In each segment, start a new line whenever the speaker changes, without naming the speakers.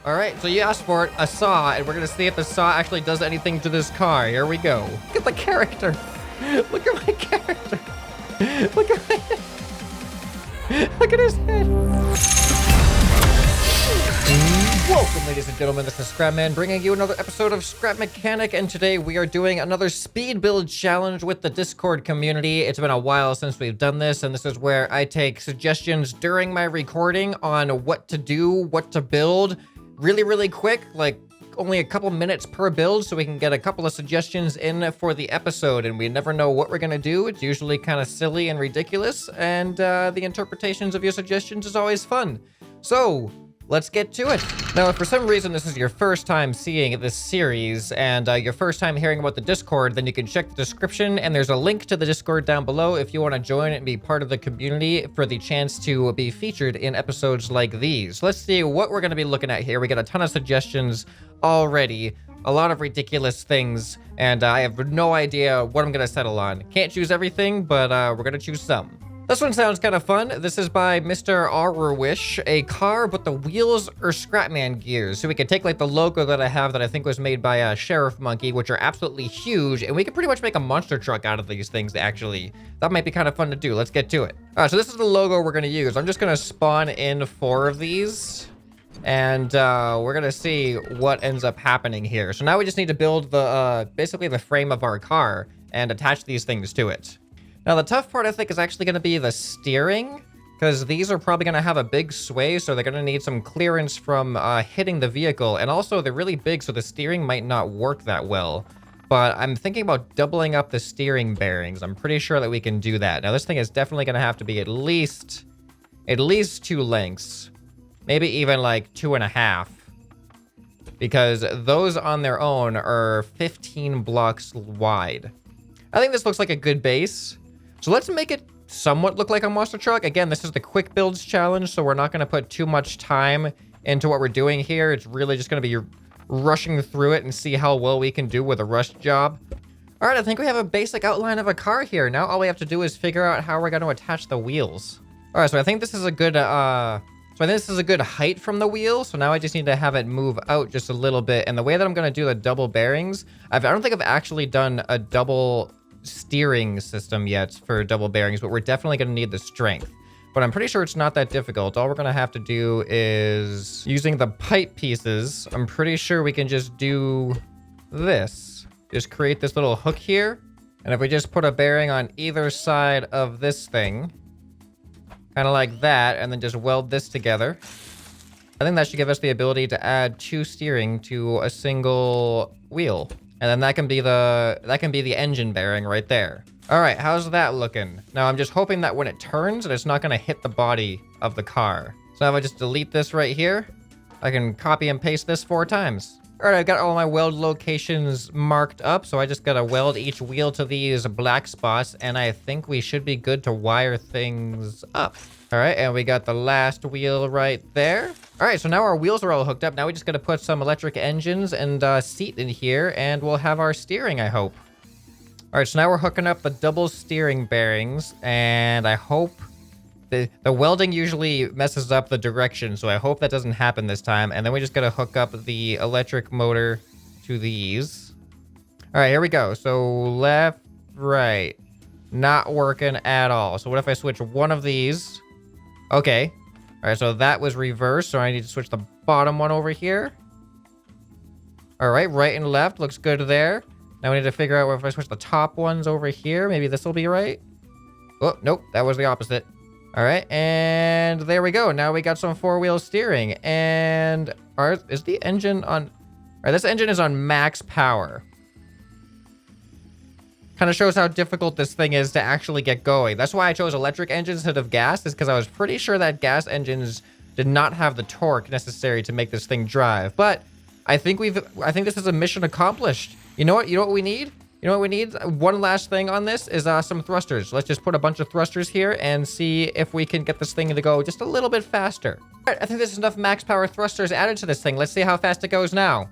All right, so you asked for it, a saw, and we're gonna see if the saw actually does anything to this car. Here we go. Look at the character. Look at my character. Look at Look at his head. Welcome, ladies and gentlemen. This is ScrapMan bringing you another episode of Scrap Mechanic, and today we are doing another speed build challenge with the Discord community. It's been a while since we've done this, and this is where I take suggestions during my recording on what to do, what to build, really quick, like only a couple minutes per build, so we can get a couple of suggestions in for the episode, and we never know what we're gonna do. It's usually kind of silly and ridiculous, and the interpretations of your suggestions is always fun. So let's get to it. Now, if for some reason this is your first time seeing this series and your first time hearing about the Discord, then you can check the description and there's a link to the Discord down below if you want to join and be part of the community for the chance to be featured in episodes like these. Let's see what we're going to be looking at here. We got a ton of suggestions already, a lot of ridiculous things, and I have no idea what I'm going to settle on. Can't choose everything, but we're going to choose some. This one sounds kind of fun. This is by Mr. Arwish, a car, but the wheels are ScrapMan gears. So we can take like the logo that I have that I think was made by Sheriff Monkey, which are absolutely huge, and we can pretty much make a monster truck out of these things, actually. That might be kind of fun to do. Let's get to it. All right, so this is the logo we're going to use. I'm just going to spawn in 4 of these, and we're going to see what ends up happening here. So now we just need to build the basically the frame of our car and attach these things to it. Now, the tough part, I think, is actually going to be the steering, because these are probably going to have a big sway, so they're going to need some clearance from hitting the vehicle. And also, they're really big, so the steering might not work that well. But I'm thinking about doubling up the steering bearings. I'm pretty sure that we can do that. Now, this thing is definitely going to have to be at least 2 lengths. Maybe even like 2.5. Because those on their own are 15 blocks wide. I think this looks like a good base. So let's make it somewhat look like a monster truck. Again, this is the quick builds challenge, so we're not going to put too much time into what we're doing here. It's really just going to be rushing through it and see how well we can do with a rush job. All right, I think we have a basic outline of a car here. Now all we have to do is figure out how we're going to attach the wheels. All right, so I think this is a good height from the wheel. So now I just need to have it move out just a little bit. And the way that I'm going to do the double bearings, I don't think I've actually done a double steering system yet for double bearings, but we're definitely going to need the strength. But I'm pretty sure it's not that difficult. All we're going to have to do is, using the pipe pieces, I'm pretty sure we can just do this. Just create this little hook here. And if we just put a bearing on either side of this thing, kind of like that, and then just weld this together, I think that should give us the ability to add 2 steering to a single wheel. And then that can be the engine bearing right there. All right, how's that looking? Now I'm just hoping that when it turns, that it's not gonna hit the body of the car. So now if I just delete this right here, I can copy and paste this 4 times. All right, I've got all my weld locations marked up, so I just gotta weld each wheel to these black spots, and I think we should be good to wire things up. All right, and we got the last wheel right there. All right, so now our wheels are all hooked up. Now we just gotta put some electric engines and seat in here, and we'll have our steering, I hope. All right, so now we're hooking up the double steering bearings, and I hope the welding usually messes up the direction, so I hope that doesn't happen this time. And then we just gotta hook up the electric motor to these. All right, here we go. So left, right, not working at all. So what if I switch one of these? Okay. All right, so that was reversed, so I need to switch the bottom one over here. All right, right and left looks good there. Now we need to figure out if I switch the top ones over here, maybe this will be right. Oh, nope, that was the opposite. All right, and there we go. Now we got some 4-wheel steering, and is the engine on? All right, this engine is on max power. Kind of shows how difficult this thing is to actually get going. That's why I chose electric engines instead of gas, is because I was pretty sure that gas engines did not have the torque necessary to make this thing drive. But I think this is a mission accomplished. You know what we need? You know what we need? One last thing on this is some thrusters. Let's just put a bunch of thrusters here and see if we can get this thing to go just a little bit faster. All right, I think there's enough max power thrusters added to this thing. Let's see how fast it goes now.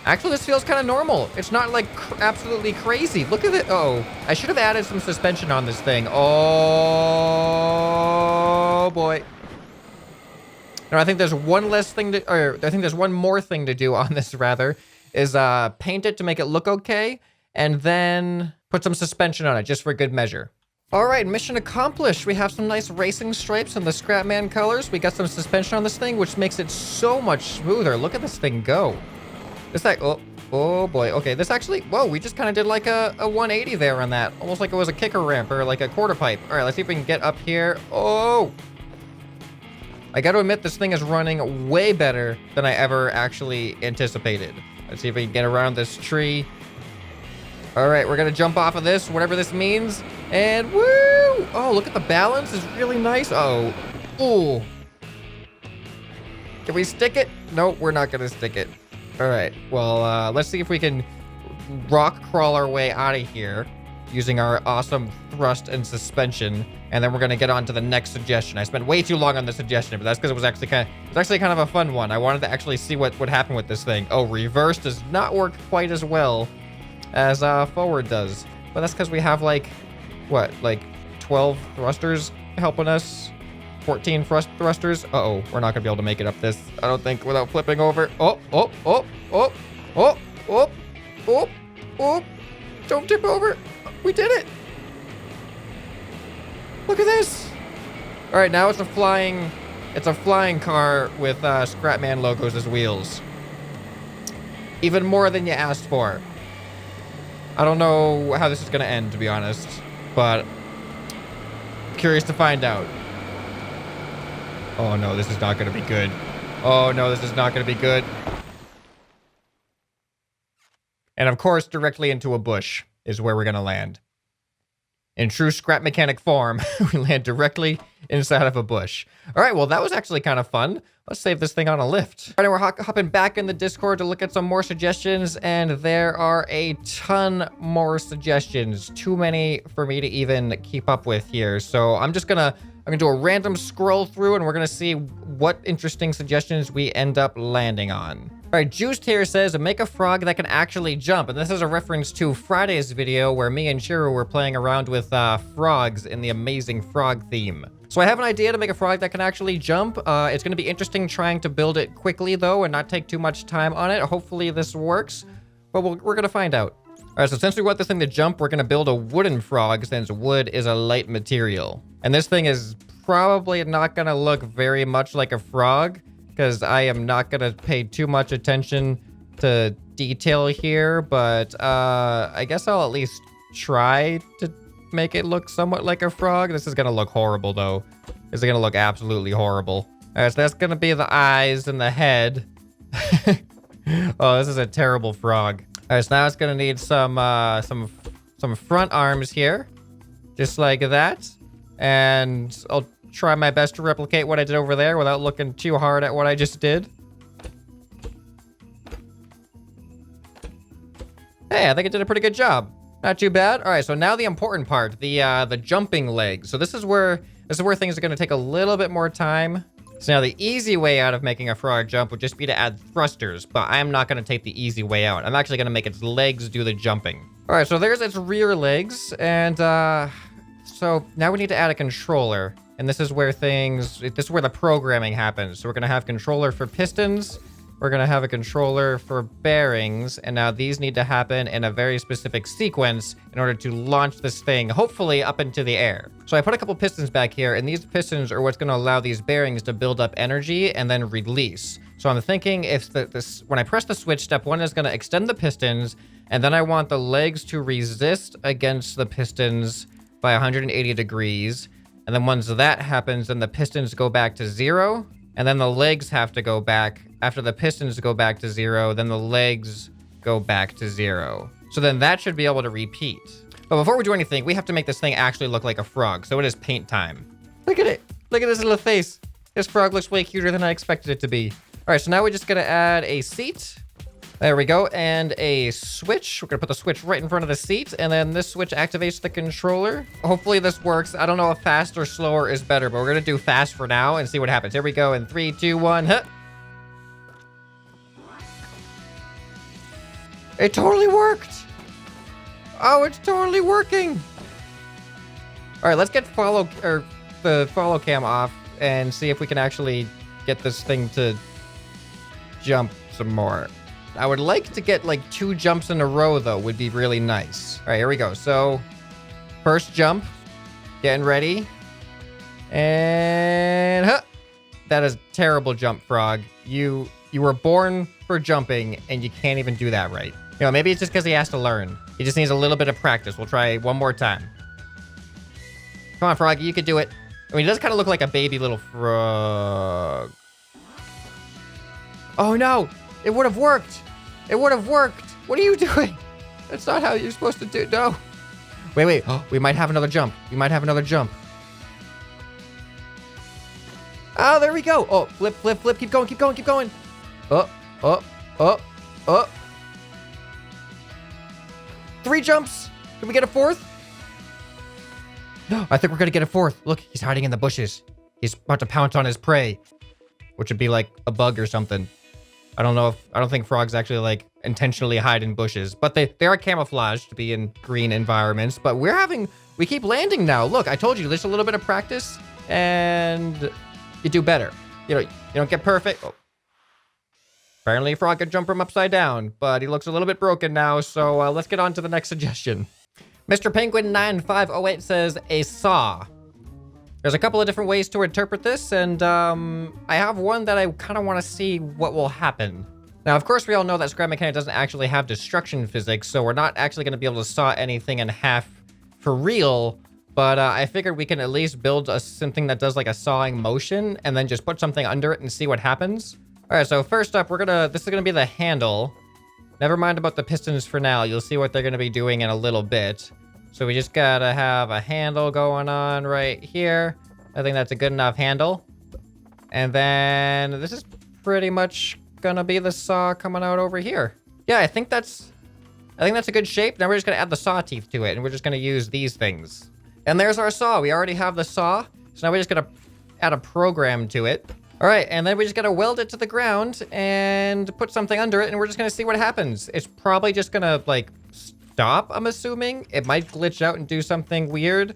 Actually, this feels kind of normal. It's not like absolutely crazy. Look at it. Oh, I should have added some suspension on this thing. Oh boy. And I think there's one less thing to, or I think there's one more thing to do on this rather, is paint it to make it look okay, and then put some suspension on it just for good measure. All right, mission accomplished. We have some nice racing stripes in the ScrapMan colors. We got some suspension on this thing, which makes it so much smoother. Look at this thing go. This like, oh boy. Okay, this actually, whoa, we just kind of did like a 180 there on that. Almost like it was a kicker ramp or like a quarter pipe. All right, let's see if we can get up here. Oh, I got to admit, this thing is running way better than I ever actually anticipated. Let's see if we can get around this tree. All right, we're going to jump off of this, whatever this means. And woo! Oh, look at the balance. It's really nice. Oh, ooh. Can we stick it? No, we're not going to stick it. All right, well, let's see if we can rock crawl our way out of here using our awesome thrust and suspension. And then we're going to get on to the next suggestion. I spent way too long on the suggestion, but that's because it was actually kind of a fun one. I wanted to actually see what would happen with this thing. Oh, reverse does not work quite as well as forward does. But that's because we have like, what, like 12 thrusters helping us? 14 thrusters? Uh-oh, we're not gonna be able to make it up this, I don't think, without flipping over. Oh. Don't tip over. We did it. Look at this. All right, now it's a flying car with ScrapMan logos as wheels. Even more than you asked for. I don't know how this is gonna end, to be honest, but curious to find out. Oh no, this is not gonna be good. Oh no, this is not gonna be good. And of course, directly into a bush is where we're gonna land. In true scrap mechanic form, we land directly inside of a bush. All right, well, that was actually kind of fun. Let's save this thing on a lift. All right, we're hopping back in the Discord to look at some more suggestions, and there are a ton more suggestions. Too many for me to even keep up with here. So I'm gonna do a random scroll through, and we're gonna see what interesting suggestions we end up landing on. All right, Juiced here says, make a frog that can actually jump. And this is a reference to Friday's video where me and Shiro were playing around with frogs in the Amazing Frog theme. So I have an idea to make a frog that can actually jump. It's going to be interesting trying to build it quickly, though, and not take too much time on it. Hopefully this works, but we're going to find out. All right, so since we want this thing to jump, we're going to build a wooden frog since wood is a light material. And this thing is probably not going to look very much like a frog, because I am not going to pay too much attention to detail here, but I guess I'll at least try to make it look somewhat like a frog. This is going to look horrible, though. This is going to look absolutely horrible. All right, so that's going to be the eyes and the head. Oh, this is a terrible frog. All right, so now it's going to need some front arms here, just like that. And I'll try my best to replicate what I did over there without looking too hard at what I just did. Hey, I think I did a pretty good job. Not too bad. All right, so now the important part, the jumping legs. So this is where things are going to take a little bit more time. So now the easy way out of making a frog jump would just be to add thrusters, but I'm not going to take the easy way out. I'm actually going to make its legs do the jumping. All right, so there's its rear legs, and so now we need to add a controller. And this is where the programming happens. So we're going to have controller for pistons. We're going to have a controller for bearings. And now these need to happen in a very specific sequence in order to launch this thing, hopefully up into the air. So I put a couple pistons back here, and these pistons are what's going to allow these bearings to build up energy and then release. So I'm thinking if when I press the switch, step one is going to extend the pistons, and then I want the legs to resist against the pistons by 180 degrees. And then once that happens, then the pistons go back to 0. And then the legs have to go back. After the pistons go back to 0, then the legs go back to 0. So then that should be able to repeat. But before we do anything, we have to make this thing actually look like a frog. So it is paint time. Look at it. Look at this little face. This frog looks way cuter than I expected it to be. All right, so now we're just going to add a seat. There we go, and a switch. We're gonna put the switch right in front of the seat, and then this switch activates the controller. Hopefully this works. I don't know if fast or slower is better, but we're gonna do fast for now and see what happens. Here we go in 3, 2, 1, huh. It totally worked. Oh, it's totally working. All right, let's get the follow cam off and see if we can actually get this thing to jump some more. I would like to get like 2 jumps in a row though, would be really nice. All right, here we go. So first jump, getting ready. And huh, that is a terrible jump, Frog. You were born for jumping and you can't even do that right. You know, maybe it's just because he has to learn. He just needs a little bit of practice. We'll try one more time. Come on, Froggy, you could do it. I mean, he does kind of look like a baby little frog. Oh no, it would have worked. It would have worked. What are you doing? That's not how you're supposed to do. No. Wait. Oh, we might have another jump. We might have another jump. Oh, there we go. Oh, flip. Keep going. Oh. 3 jumps. Can we get a 4th? No, I think we're gonna get a 4th. Look, he's hiding in the bushes. He's about to pounce on his prey, which would be like a bug or something. I don't think frogs actually like intentionally hide in bushes, but they are camouflaged to be in green environments. But we keep landing now. Look, I told you, there's a little bit of practice and you do better. You don't get perfect. Oh. Apparently frog can jump from upside down, but he looks a little bit broken now. So let's get on to the next suggestion. Mr. Penguin 9508 says a saw. There's a couple of different ways to interpret this, and I have one that I kind of want to see what will happen. Now, of course, we all know that scrap mechanic doesn't actually have destruction physics, so we're not actually going to be able to saw anything in half for real, but I figured we can at least build something that does like a sawing motion, and then just put something under it and see what happens. All right, so first up, this is going to be the handle. Never mind about the pistons for now. You'll see what they're going to be doing in a little bit. So we just gotta have a handle going on right here. I think that's a good enough handle. And then this is pretty much gonna be the saw coming out over here. Yeah, I think that's a good shape. Now we're just gonna add the saw teeth to it, and we're just gonna use these things. And there's our saw. We already have the saw. So now we're just gonna add a program to it. All right, and then we just gotta weld it to the ground and put something under it, and we're just gonna see what happens. It's probably just gonna like stop, I'm assuming. It might glitch out and do something weird,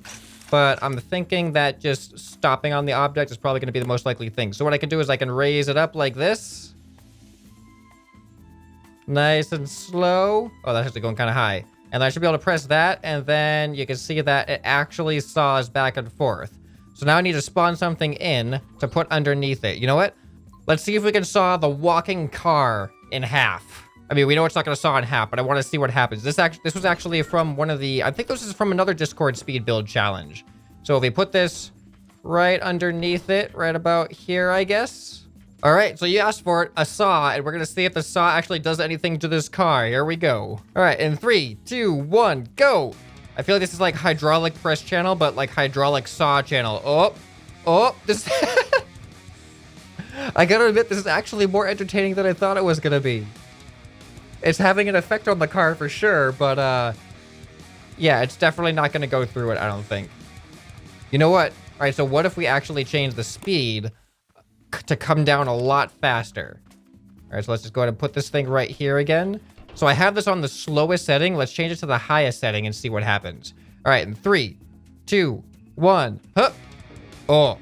but I'm thinking that just stopping on the object is probably going to be the most likely thing. So what I can do is I can raise it up like this. Nice and slow. Oh, that's actually going kind of high. And I should be able to press that, and then you can see that it actually saws back and forth. So now I need to spawn something in to put underneath it. You know what? Let's see if we can saw the walking car in half. I mean, we know it's not going to saw in half, but I want to see what happens. This was actually from I think this is from another Discord speed build challenge. So if we put this right underneath it, right about here, I guess. All right, so you asked for it, a saw, and we're going to see if the saw actually does anything to this car. Here we go. All right, in 3, 2, 1, go. I feel like this is like hydraulic press channel, but like hydraulic saw channel. This... I gotta admit, this is actually more entertaining than I thought it was going to be. It's having an effect on the car for sure, but yeah, it's definitely not going to go through it, I don't think. You know what? All right, so what if we actually change the speed to come down a lot faster? All right, so let's just go ahead and put this thing right here again. So I have this on the slowest setting. Let's change it to the highest setting and see what happens. All right, in 3, 2, 1, huh. Oh.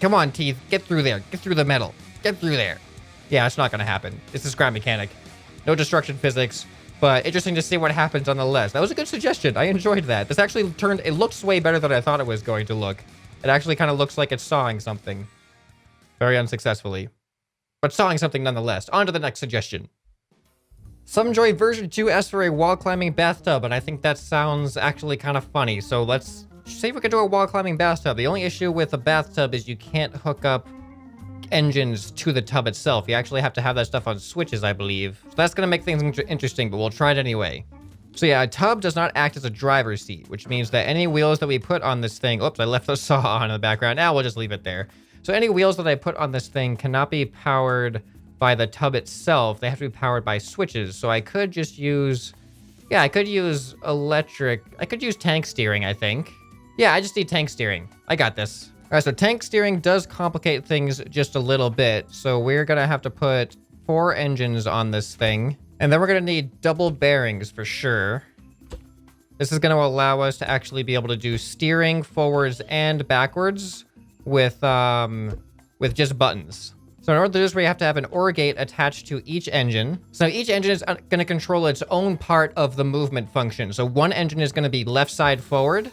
Come on, teeth. Get through there. Get through the metal. Get through there. Yeah, it's not going to happen. It's a scrap mechanic. No destruction physics, but interesting to see what happens nonetheless. That was a good suggestion. I enjoyed that. This actually it looks way better than I thought it was going to look. It actually kind of looks like it's sawing something. Very unsuccessfully. But sawing something nonetheless. On to the next suggestion. Somejoy version 2 asks for a wall climbing bathtub, and I think that sounds actually kind of funny. So let's see if we can do a wall climbing bathtub. The only issue with a bathtub is you can't hook up engines to the tub itself. You actually have to have that stuff on switches, I believe. So that's going to make things interesting, but we'll try it anyway. So yeah, a tub does not act as a driver's seat, which means that any wheels that we put on this thing... Oops, I left the saw on in the background. Now we'll just leave it there. So any wheels that I put on this thing cannot be powered by the tub itself. They have to be powered by switches. So I could just use... Yeah, I could use electric... I could use tank steering, I think. Yeah, I just need tank steering. I got this. All right, so tank steering does complicate things just a little bit. So we're going to have to put 4 engines on this thing. And then we're going to need double bearings for sure. This is going to allow us to actually be able to do steering forwards and backwards with just buttons. So in order to do this, we have to have an OR gate attached to each engine. So each engine is going to control its own part of the movement function. So one engine is going to be left side forward.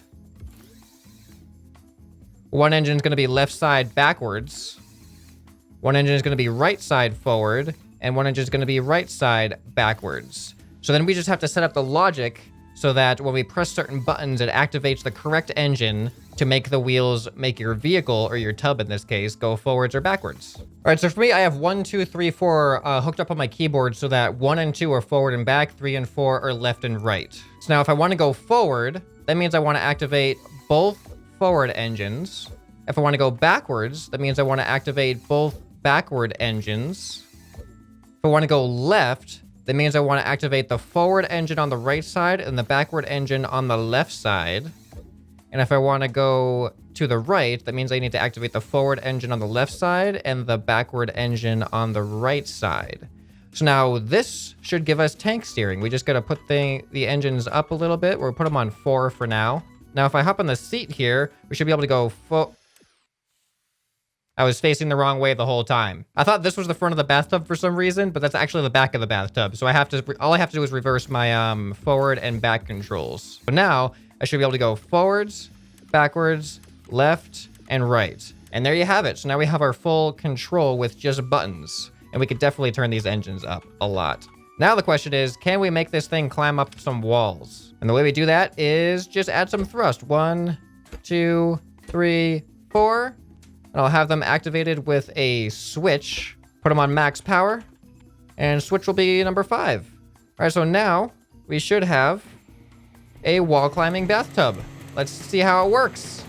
One engine is going to be left side backwards. One engine is going to be right side forward. And one engine is going to be right side backwards. So then we just have to set up the logic so that when we press certain buttons, it activates the correct engine to make the wheels, make your vehicle, or your tub in this case, go forwards or backwards. All right, so for me, I have 1, 2, 3, 4 hooked up on my keyboard so that 1 and 2 are forward and back, 3 and 4 are left and right. So now if I want to go forward, that means I want to activate both forward engines. If I want to go backwards, that means I want to activate both backward engines. If I want to go left, that means I want to activate the forward engine on the right side and the backward engine on the left side. And if I want to go to the right, that means I need to activate the forward engine on the left side and the backward engine on the right side. So now this should give us tank steering. We just got to put the engines up a little bit. We'll put them on 4 for now. Now, if I hop on the seat here, we should be able to go I was facing the wrong way the whole time. I thought this was the front of the bathtub for some reason, but that's actually the back of the bathtub. So all I have to do is reverse my forward and back controls. So now I should be able to go forwards, backwards, left, and right. And there you have it. So now we have our full control with just buttons. And we could definitely turn these engines up a lot. Now the question is, can we make this thing climb up some walls? And the way we do that is just add some thrust. 1, 2, 3, 4. And I'll have them activated with a switch. Put them on max power. And switch will be number 5. All right, so now we should have a wall climbing bathtub. Let's see how it works.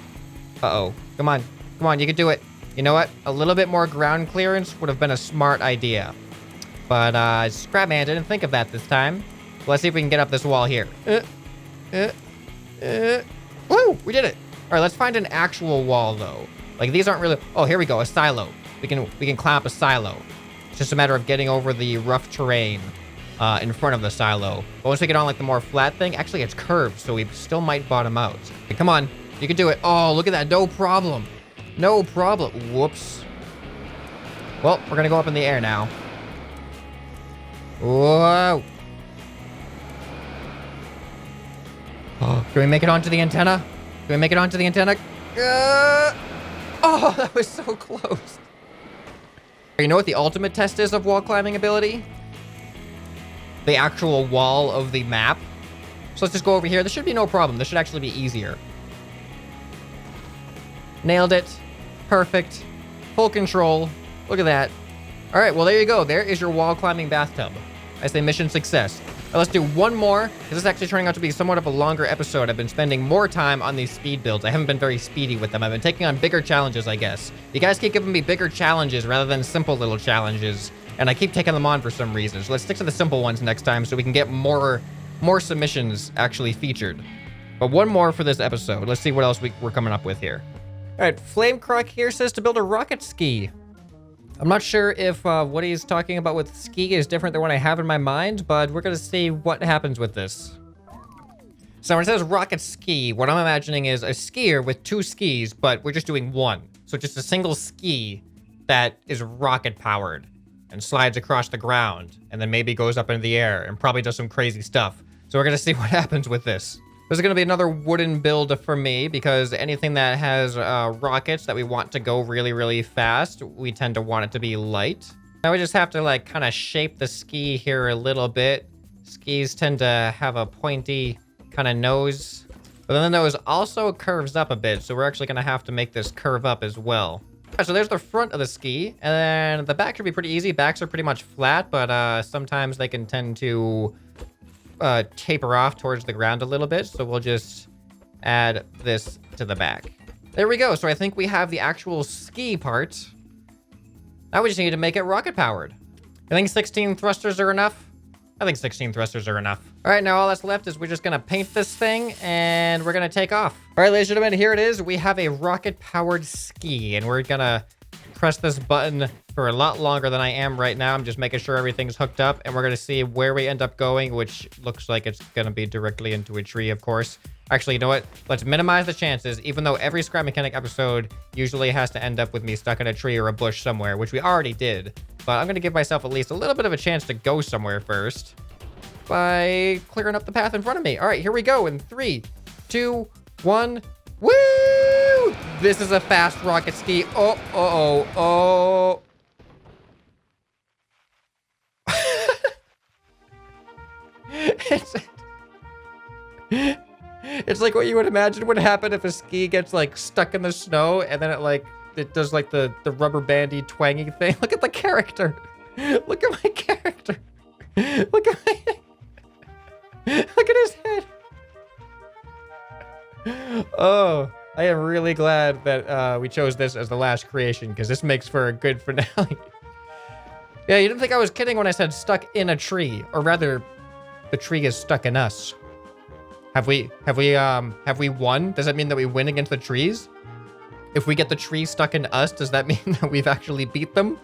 Uh-oh. Come on. Come on, you can do it. You know what? A little bit more ground clearance would have been a smart idea. But ScrapMan didn't think of that this time. Let's see if we can get up this wall here. Woo! We did it. All right, let's find an actual wall, though. Like, these aren't really... Oh, here we go. A silo. We can climb up a silo. It's just a matter of getting over the rough terrain in front of the silo. But once we get on, like, the more flat thing... Actually, it's curved, so we still might bottom out. Okay, come on. You can do it. Oh, look at that. No problem. No problem. Whoops. Well, we're gonna go up in the air now. Whoa. Oh, can we make it onto the antenna? Can we make it onto the antenna? Oh, that was so close. You know what the ultimate test is of wall climbing ability? The actual wall of the map. So let's just go over here. This should be no problem. This should actually be easier. Nailed it. Perfect. Full control. Look at that. All right, well, there you go. There is your wall climbing bathtub. I say mission success. Now, let's do one more. This is actually turning out to be somewhat of a longer episode. I've been spending more time on these speed builds. I haven't been very speedy with them. I've been taking on bigger challenges, I guess. You guys keep giving me bigger challenges rather than simple little challenges, and I keep taking them on for some reason. So let's stick to the simple ones next time so we can get more submissions actually featured. But one more for this episode. Let's see what else we're coming up with here. All right, Flamecroc here says to build a rocket ski. I'm not sure if what he's talking about with ski is different than what I have in my mind, but we're going to see what happens with this. So when it says rocket ski, what I'm imagining is a skier with 2 skis, but we're just doing 1. So just a single ski that is rocket powered and slides across the ground and then maybe goes up into the air and probably does some crazy stuff. So we're going to see what happens with this. This is going to be another wooden build for me because anything that has rockets that we want to go really, really fast, we tend to want it to be light. Now we just have to like kind of shape the ski here a little bit. Skis tend to have a pointy kind of nose, but then the nose also curves up a bit. So we're actually going to have to make this curve up as well. All right, so there's the front of the ski, and then the back should be pretty easy. Backs are pretty much flat, but sometimes they can tend to taper off towards the ground a little bit, so we'll just add this to the back. There we go. So I think we have the actual ski part. Now we just need to make it rocket powered. I think 16 thrusters are enough. I think 16 thrusters are enough. All right, now all that's left is we're just gonna paint this thing and we're gonna take off. All right, ladies and gentlemen, here it is. We have a rocket powered ski and we're gonna press this button for a lot longer than I am right now. I'm just making sure everything's hooked up, and we're going to see where we end up going, which looks like it's going to be directly into a tree, of course. Actually, you know what? Let's minimize the chances, even though every Scrap Mechanic episode usually has to end up with me stuck in a tree or a bush somewhere, which we already did. But I'm going to give myself at least a little bit of a chance to go somewhere first by clearing up the path in front of me. All right, here we go in 3, 2, 1. Woo! This is a fast rocket ski. Oh. It's like what you would imagine would happen if a ski gets like stuck in the snow and then it does like the rubber bandy twangy thing. Look at the character. Look at my character. Look at his head. Oh, I am really glad that we chose this as the last creation, because this makes for a good finale. Yeah, you didn't think I was kidding when I said stuck in a tree, or rather, the tree is stuck in us. Have we won? Does that mean that we win against the trees? If we get the tree stuck in us, does that mean that we've actually beat them?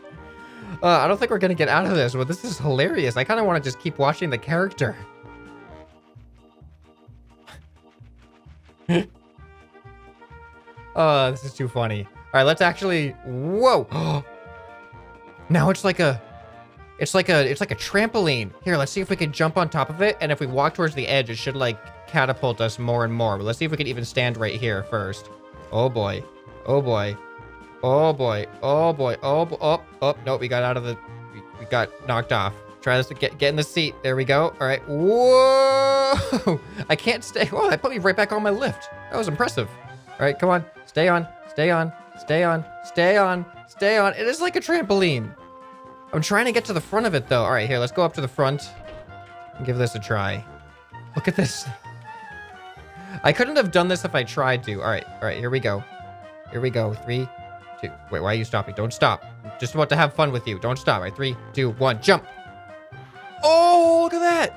I don't think we're gonna get out of this, but this is hilarious. I kind of want to just keep watching the character. Oh, this is too funny. All right, let's actually. Whoa! Now it's like a trampoline. Here, let's see if we can jump on top of it, and if we walk towards the edge, it should like catapult us more and more. But let's see if we can even stand right here first. Oh boy! Oh boy! Oh boy! Oh boy! Oh! No, we got out of the. We got knocked off. Try this to get in the seat. There we go. All right. Whoa! I can't stay. Whoa! That put me right back on my lift. That was impressive. All right, come on. Stay on. Stay on. Stay on. Stay on. Stay on. It is like a trampoline. I'm trying to get to the front of it, though. All right, here. Let's go up to the front and give this a try. Look at this. I couldn't have done this if I tried to. All right. All right. Here we go. Here we go. 3, 2. Wait, why are you stopping? Don't stop. I'm just about to have fun with you. Don't stop. All right. 3, 2, 1. Jump. Oh, look at that.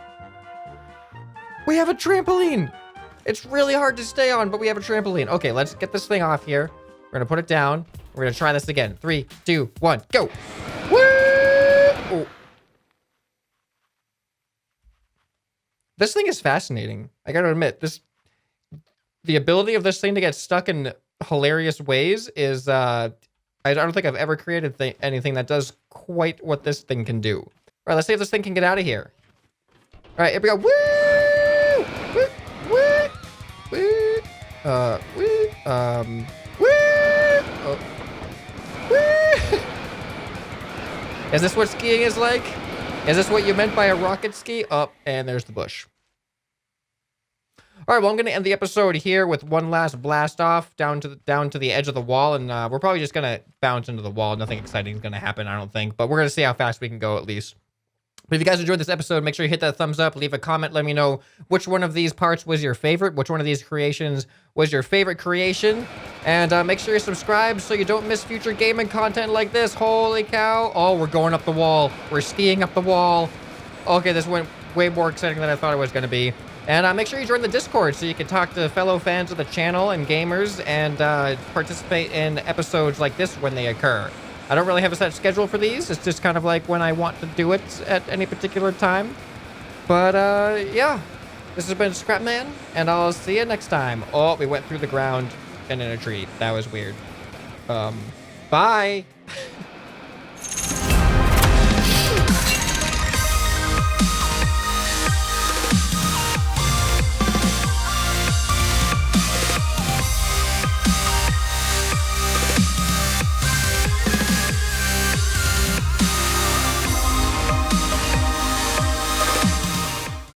We have a trampoline. It's really hard to stay on, but we have a trampoline. Okay, let's get this thing off here. We're going to put it down. We're going to try this again. 3, 2, 1, go. Woo! Oh. This thing is fascinating. I got to admit, the ability of this thing to get stuck in hilarious ways is, I don't think I've ever created anything that does quite what this thing can do. All right, let's see if this thing can get out of here. All right, here we go. Woo! Woo! Woo! Woo! Woo! Woo! Oh. Woo! Is this what skiing is like? Is this what you meant by a rocket ski? Oh, and there's the bush. All right, well, I'm going to end the episode here with one last blast off down to the edge of the wall, and we're probably just going to bounce into the wall. Nothing exciting is going to happen, I don't think, but we're going to see how fast we can go at least. But if you guys enjoyed this episode, make sure you hit that thumbs up, leave a comment, let me know which one of these parts was your favorite, which one of these creations was your favorite creation, and make sure you subscribe so you don't miss future gaming content like this. Holy cow. Oh, we're going up the wall. We're skiing up the wall. Okay, this went way more exciting than I thought it was going to be. And make sure you join the Discord so you can talk to fellow fans of the channel and gamers and participate in episodes like this when they occur. I don't really have a set schedule for these. It's just kind of like when I want to do it at any particular time. But, yeah. This has been ScrapMan, and I'll see you next time. Oh, we went through the ground and in a tree. That was weird. Bye.